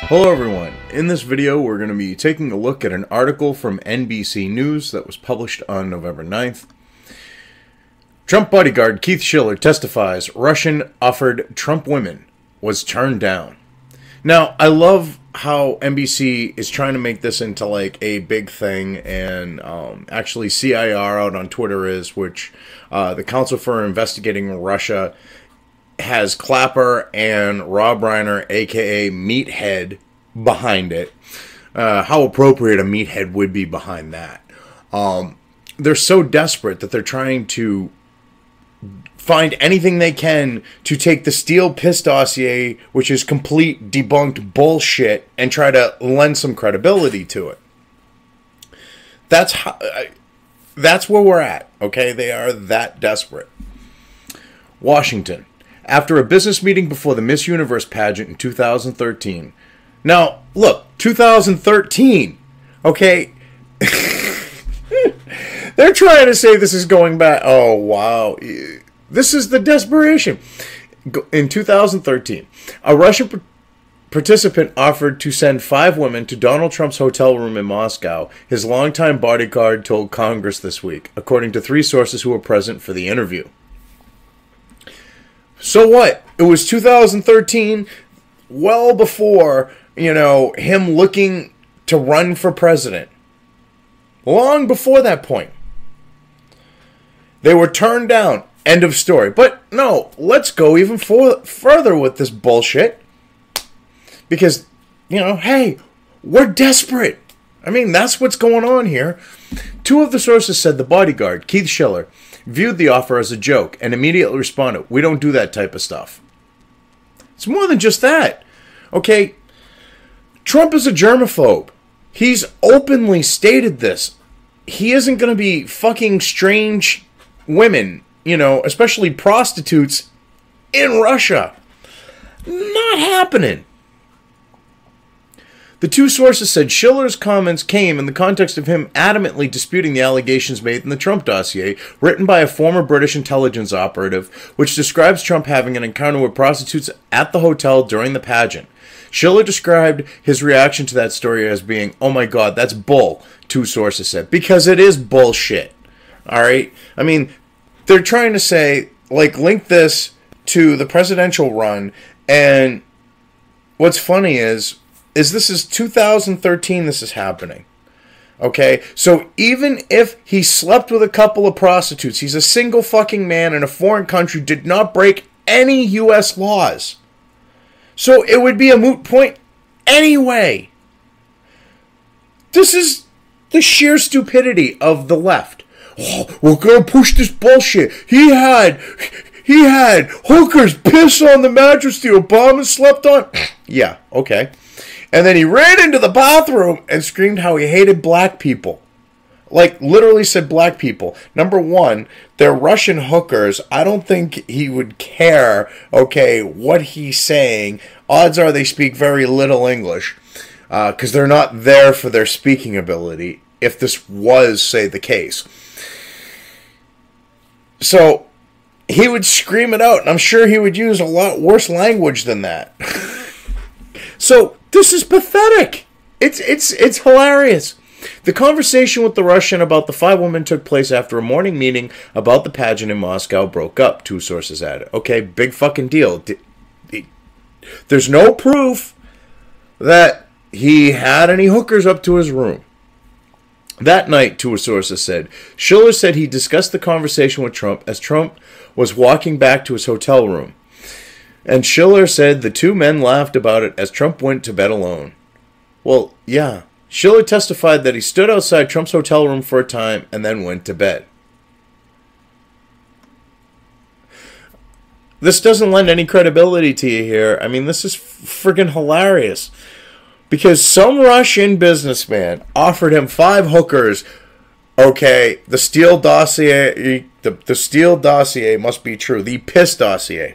Hello everyone, in this video we're going to be taking a look at an article from NBC News that was published on November 9th. Trump bodyguard Keith Schiller testifies Russian offered Trump women was turned down. Now, I love how NBC is trying to make this into like a big thing, and actually CIR out on Twitter is, which the Council for Investigating Russia has Clapper and Rob Reiner, aka Meathead, behind it. How appropriate a meathead would be behind that. They're so desperate that they're trying to find anything they can to take the Steele Dossier, which is complete debunked bullshit, and try to lend some credibility to it. That's where we're at, okay? They are that desperate. Washington. After a business meeting before the Miss Universe pageant in 2013. Now, look, 2013, okay? They're trying to say this is going back. Oh, wow. This is the desperation. In 2013, a Russian participant offered to send 5 women to Donald Trump's hotel room in Moscow, his longtime bodyguard told Congress this week, according to 3 sources who were present for the interview. So what? It was 2013, well before, him looking to run for president. Long before that point. They were turned down. End of story. But no, let's go even further with this bullshit. Because, hey, we're desperate. I mean, that's what's going on here. 2 of the sources said the bodyguard, Keith Schiller, viewed the offer as a joke and immediately responded, "We don't do that type of stuff." It's more than just that. Okay, Trump is a germaphobe. He's openly stated this. He isn't going to be fucking strange women, especially prostitutes in Russia. Not happening. The 2 sources said Schiller's comments came in the context of him adamantly disputing the allegations made in the Trump dossier, written by a former British intelligence operative, which describes Trump having an encounter with prostitutes at the hotel during the pageant. Schiller described his reaction to that story as being, "Oh my God, that's bull," 2 sources said. Because it is bullshit. Alright? I mean, they're trying to say, link this to the presidential run, and what's funny is this is 2013 this is happening. Okay? So even if he slept with a couple of prostitutes, he's a single fucking man in a foreign country, did not break any U.S. laws. So it would be a moot point anyway. This is the sheer stupidity of the left. Oh, we're going to push this bullshit. He had hookers piss on the mattress the Obama slept on. Yeah, okay. And then he ran into the bathroom and screamed how he hated black people. Literally said black people. Number one, they're Russian hookers. I don't think he would care, what he's saying. Odds are they speak very little English. Because they're not there for their speaking ability, if this was, say, the case. So, he would scream it out, and I'm sure he would use a lot worse language than that. So, this is pathetic. It's hilarious. The conversation with the Russian about the 5 women took place after a morning meeting about the pageant in Moscow broke up, 2 sources added. Okay, big fucking deal. There's no proof that he had any hookers up to his room. That night, 2 sources said, Schiller said he discussed the conversation with Trump as Trump was walking back to his hotel room. And Schiller said the 2 men laughed about it as Trump went to bed alone. Well, yeah. Schiller testified that he stood outside Trump's hotel room for a time and then went to bed. This doesn't lend any credibility to you here. I mean, this is friggin' hilarious. Because some Russian businessman offered him 5 hookers. Okay, the Steele Dossier, the Steele Dossier must be true. The piss dossier.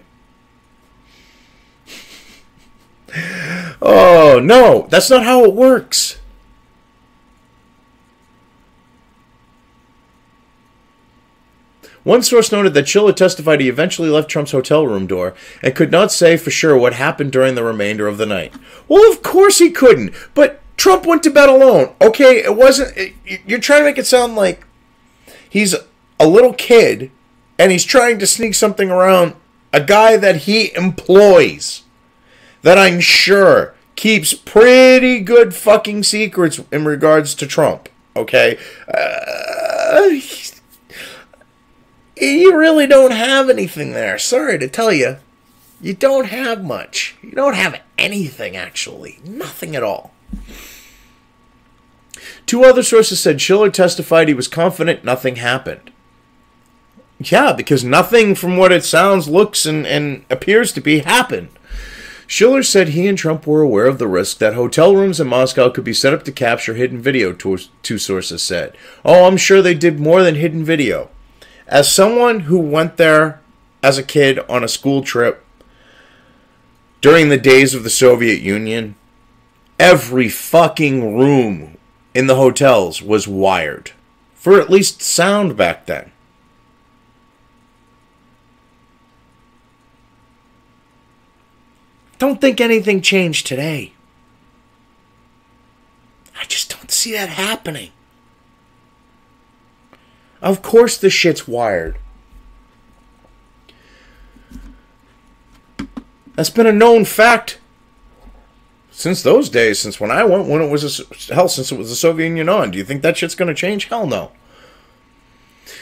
Oh, no, that's not how it works. One source noted that Schiller testified he eventually left Trump's hotel room door and could not say for sure what happened during the remainder of the night. Well, of course he couldn't, but Trump went to bed alone. Okay, it wasn't... You're trying to make it sound like he's a little kid and he's trying to sneak something around a guy that he employs, that I'm sure keeps pretty good fucking secrets in regards to Trump. Okay? You really don't have anything there. Sorry to tell you. You don't have much. You don't have anything, actually. Nothing at all. Two other sources said Schiller testified he was confident nothing happened. Yeah, because nothing from what it sounds, looks, and appears to be happened. Schiller said he and Trump were aware of the risk that hotel rooms in Moscow could be set up to capture hidden video, two sources said. Oh, I'm sure they did more than hidden video. As someone who went there as a kid on a school trip during the days of the Soviet Union, every fucking room in the hotels was wired. For at least sound back then. Don't think anything changed today. I just don't see that happening. Of course the shit's wired. That's been a known fact since those days, since when I went, since it was the Soviet Union on. Do you think that shit's going to change? Hell no.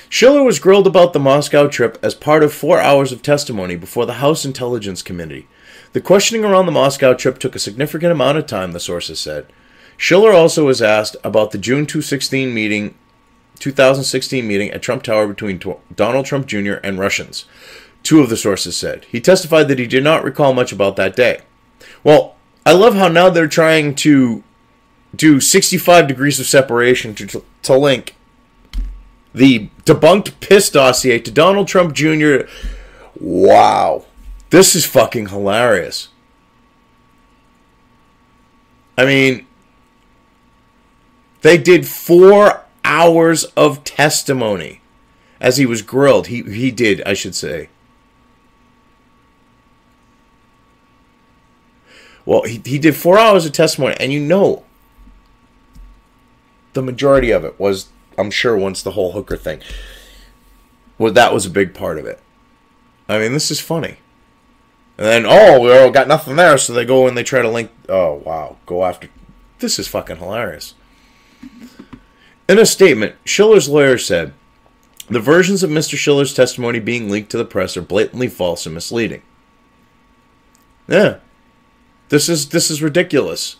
Schiller was grilled about the Moscow trip as part of 4 hours of testimony before the House Intelligence Committee. The questioning around the Moscow trip took a significant amount of time, the sources said. Schiller also was asked about the June 2016 meeting at Trump Tower between Donald Trump Jr. and Russians, two of the sources said. He testified that he did not recall much about that day. Well, I love how now they're trying to do 65 degrees of separation to link the debunked piss dossier to Donald Trump Jr. Wow. This is fucking hilarious. I mean, they did 4 hours of testimony as he was grilled. He did, I should say. Well, he did 4 hours of testimony, and you know, the majority of it was, I'm sure, once the whole hooker thing. Well, that was a big part of it. I mean, this is funny. And then, oh, we all got nothing there, so they go and they try to link. Oh, wow. Go after. This is fucking hilarious. In a statement, Schiller's lawyer said, the versions of Mr. Schiller's testimony being leaked to the press are blatantly false and misleading. Yeah. This is ridiculous.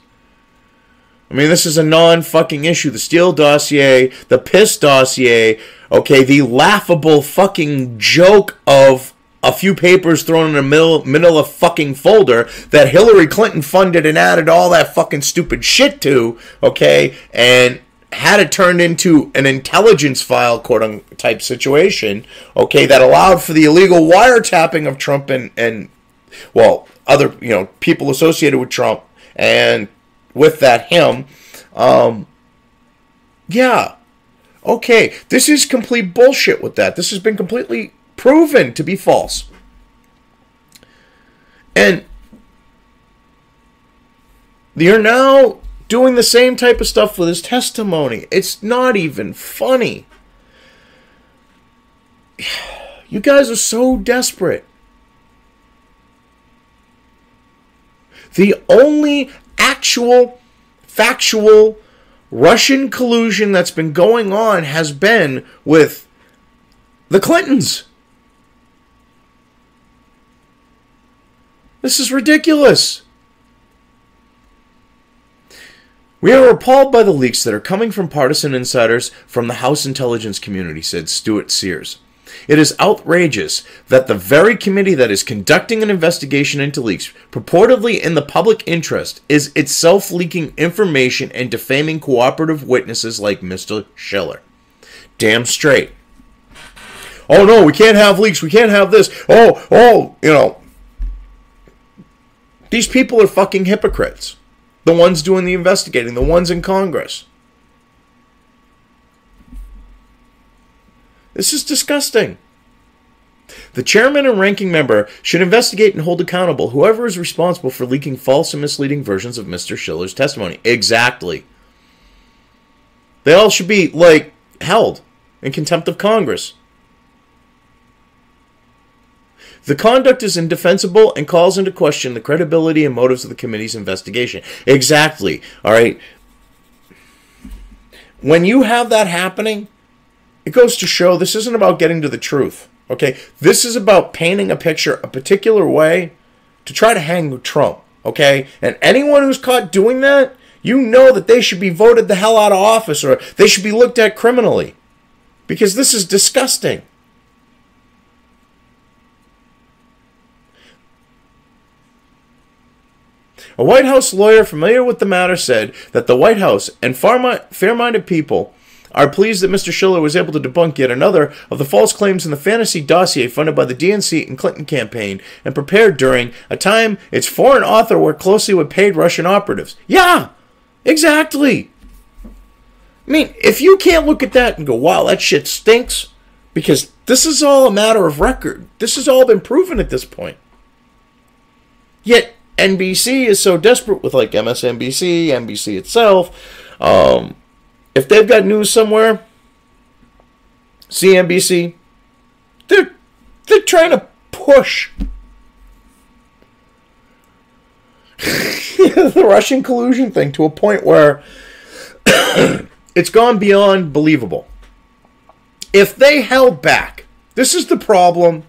I mean, this is a non-fucking issue. The Steele Dossier, the piss dossier, okay, the laughable fucking joke of a few papers thrown in a manila fucking folder that Hillary Clinton funded and added all that fucking stupid shit to, okay, and had it turned into an intelligence file, quote-unquote, type situation, okay, that allowed for the illegal wiretapping of Trump and well, other, people associated with Trump, and with that, him. Yeah. Okay, this is complete bullshit with that. This has been completely proven to be false. And you're now doing the same type of stuff with his testimony. It's not even funny. You guys are so desperate. The only actual, factual Russian collusion that's been going on has been with the Clintons. This is ridiculous. We are appalled by the leaks that are coming from partisan insiders from the House intelligence community, said Stuart Sears. It is outrageous that the very committee that is conducting an investigation into leaks, purportedly in the public interest, is itself leaking information and defaming cooperative witnesses like Mr. Schiller. Damn straight. Oh no, we can't have leaks, we can't have this. These people are fucking hypocrites. The ones doing the investigating, the ones in Congress. This is disgusting. The chairman and ranking member should investigate and hold accountable whoever is responsible for leaking false and misleading versions of Mr. Schiller's testimony. Exactly. They all should be, like, held in contempt of Congress. The conduct is indefensible and calls into question the credibility and motives of the committee's investigation. Exactly. All right. When you have that happening, it goes to show this isn't about getting to the truth. Okay? This is about painting a picture a particular way to try to hang Trump. Okay? And anyone who's caught doing that, you know that they should be voted the hell out of office, or they should be looked at criminally. Because this is disgusting. A White House lawyer familiar with the matter said that the White House and fair-minded people are pleased that Mr. Schiller was able to debunk yet another of the false claims in the fantasy dossier funded by the DNC and Clinton campaign and prepared during a time its foreign author worked closely with paid Russian operatives. Yeah, exactly. I mean, if you can't look at that and go, wow, that shit stinks, because this is all a matter of record. This has all been proven at this point. Yet, NBC is so desperate with, like, MSNBC, NBC itself. If they've got news somewhere, CNBC, they're trying to push the Russian collusion thing to a point where it's gone beyond believable. If they held back, this is the problem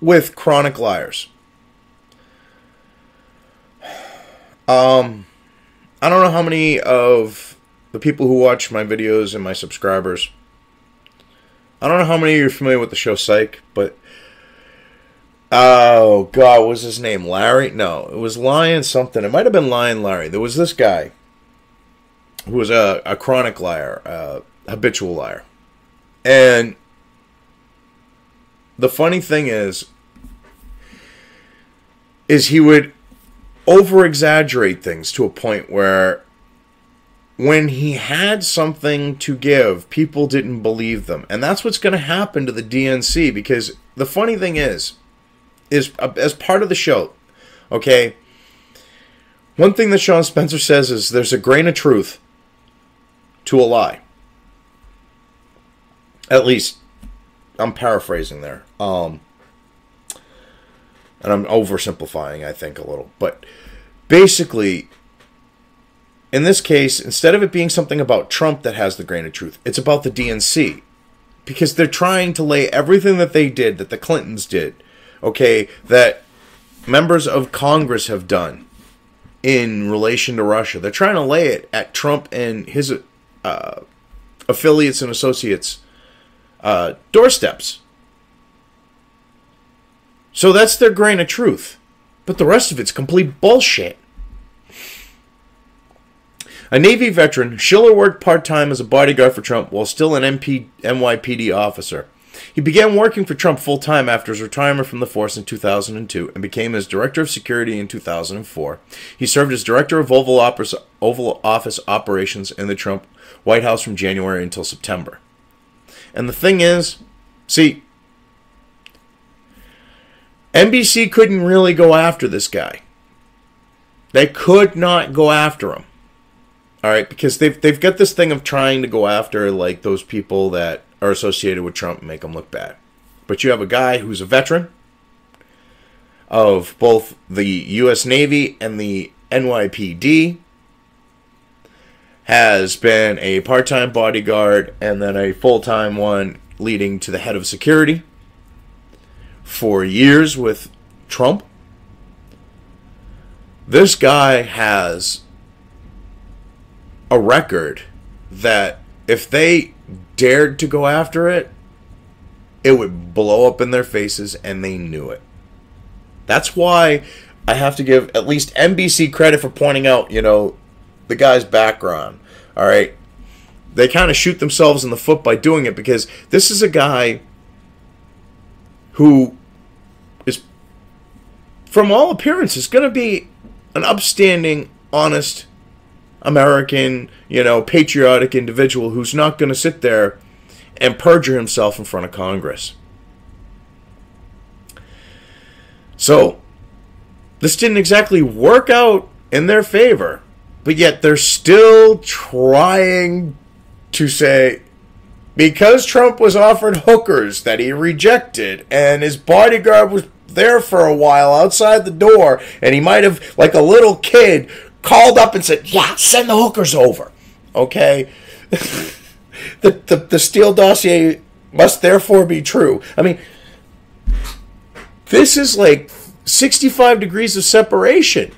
with chronic liars. I don't know how many of the people who watch my videos and my subscribers, I don't know how many of you are familiar with the show Psych, but oh god, what was his name? Larry? No, it was Lion something. It might have been Lion Larry. There was this guy who was a chronic liar, habitual liar. And the funny thing is he would over-exaggerate things to a point where when he had something to give, people didn't believe them. And that's what's going to happen to the DNC, because the funny thing is as part of the show, okay, one thing that Sean Spencer says is there's a grain of truth to a lie. At least, I'm paraphrasing there. And I'm oversimplifying, I think, a little. But basically, in this case, instead of it being something about Trump that has the grain of truth, it's about the DNC. Because they're trying to lay everything that they did, that the Clintons did, okay, that members of Congress have done in relation to Russia. They're trying to lay it at Trump and his affiliates and associates' doorsteps. So that's their grain of truth. But the rest of it's complete bullshit. A Navy veteran, Schiller worked part-time as a bodyguard for Trump while still an NYPD officer. He began working for Trump full-time after his retirement from the force in 2002 and became his director of security in 2004. He served as director of Oval Office operations in the Trump White House from January until September. And the thing is, see, NBC couldn't really go after this guy. They could not go after him. All right, because they've got this thing of trying to go after, like, those people that are associated with Trump and make them look bad. But you have a guy who's a veteran of both the U.S. Navy and the NYPD, has been a part-time bodyguard and then a full-time one leading to the head of security for years with Trump. This guy has a record that if they dared to go after it, it would blow up in their faces, and they knew it. That's why I have to give at least NBC credit for pointing out, you know, the guy's background. All right, they kind of shoot themselves in the foot by doing it, because this is a guy who is, from all appearances, going to be an upstanding, honest American, you know, patriotic individual who's not going to sit there and perjure himself in front of Congress. So, this didn't exactly work out in their favor, but yet they're still trying to say, because Trump was offered hookers that he rejected, and his bodyguard was there for a while outside the door, and he might have, like a little kid, called up and said, yeah, send the hookers over. Okay? the Steele Dossier must therefore be true. I mean, this is like 65 degrees of separation.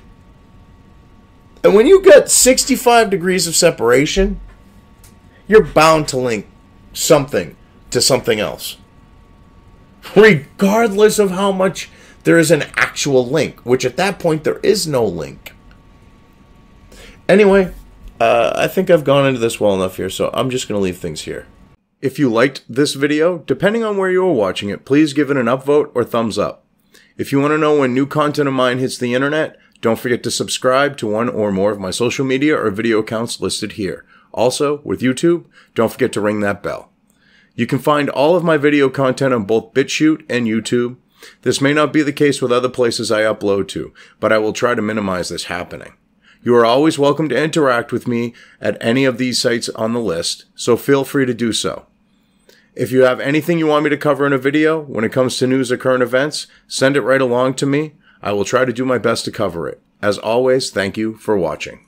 And when you got 65 degrees of separation, you're bound to link something to something else, regardless of how much there is an actual link, which at that point there is no link. Anyway, I think I've gone into this well enough here, so I'm just going to leave things here. If you liked this video, depending on where you are watching it, please give it an upvote or thumbs up. If you want to know when new content of mine hits the internet, don't forget to subscribe to one or more of my social media or video accounts listed here. Also, with YouTube, don't forget to ring that bell. You can find all of my video content on both BitChute and YouTube. This may not be the case with other places I upload to, but I will try to minimize this happening. You are always welcome to interact with me at any of these sites on the list, so feel free to do so. If you have anything you want me to cover in a video when it comes to news or current events, send it right along to me. I will try to do my best to cover it. As always, thank you for watching.